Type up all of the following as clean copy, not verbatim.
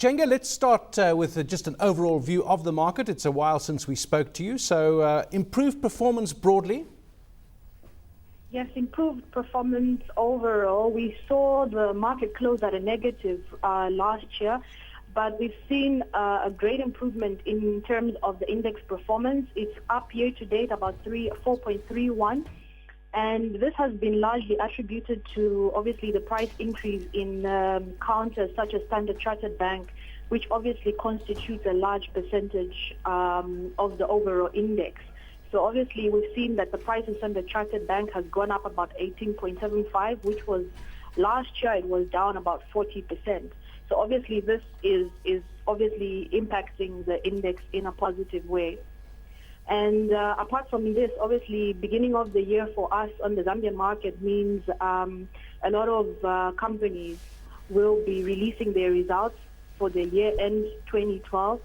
Chenge, let's start with just an overall view of the market. It's a while since we spoke to you. So improved performance broadly? Yes, improved performance overall. We saw the market close at a negative last year, but we've seen a great improvement in terms of the index performance. It's up year to date about 4.31. And this has been largely attributed to, obviously, the price increase in counters such as Standard Chartered Bank, which obviously constitutes a large percentage of the overall index. So obviously, we've seen that the price in Standard Chartered Bank has gone up about 18.75, which was last year it was down about 40%. So obviously, this is obviously impacting the index in a positive way. And apart from this, obviously, beginning of the year for us on the Zambian market means a lot of companies will be releasing their results for the year-end 2012.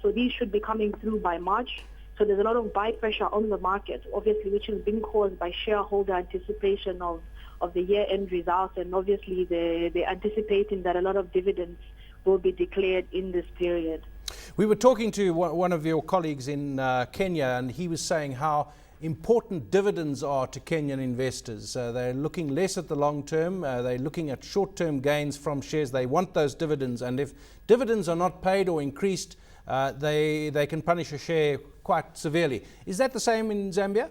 So these should be coming through by March. So there's a lot of buy pressure on the market, obviously, which is being caused by shareholder anticipation of the year-end results. And obviously, they're anticipating that a lot of dividends will be declared in this period. We were talking to one of your colleagues in Kenya, and he was saying how important dividends are to Kenyan investors. They're looking less at the long term. They're looking at short-term gains from shares. They want those dividends. And if dividends are not paid or increased, they can punish a share quite severely. Is that the same in Zambia?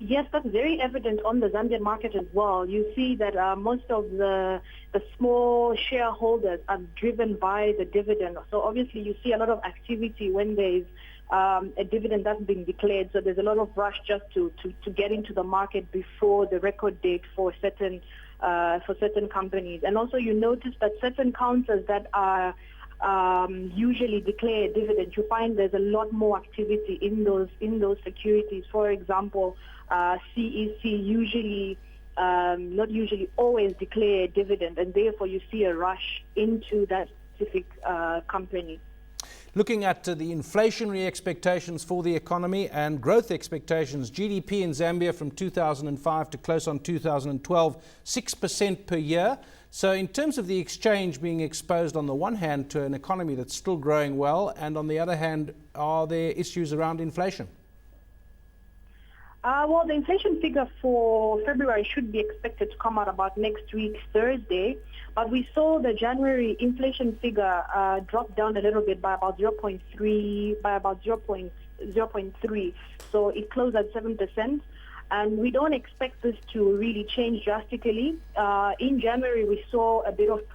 Yes, that's very evident on the Zambian market as well. You see that most of the small shareholders are driven by the dividend. So obviously you see a lot of activity when there's a dividend that's been declared. So there's a lot of rush just to get into the market before the record date for certain companies. And also you notice that certain counters that are usually declare a dividend, you find there's a lot more activity in those securities. For example, CEC usually, not usually, always declare a dividend, and therefore you see a rush into that specific company. Looking at the inflationary expectations for the economy and growth expectations, GDP in Zambia from 2005 to close on 2012, 6% per year. So in terms of the exchange being exposed on the one hand to an economy that's still growing well, and on the other hand, are there issues around inflation? Well, the inflation figure for February should be expected to come out about next week, Thursday. But we saw the January inflation figure drop down a little bit by about 0.3. So it closed at 7%. And we don't expect this to really change drastically. In January, we saw a bit of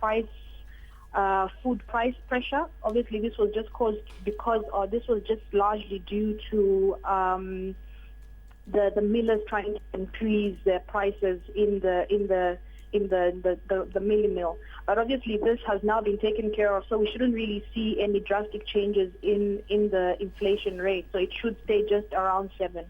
food price pressure. Obviously, this was just caused because this was just largely due to the millers trying to increase their prices in the milling mill. But obviously, this has now been taken care of, so we shouldn't really see any drastic changes in the inflation rate. So it should stay just around 7.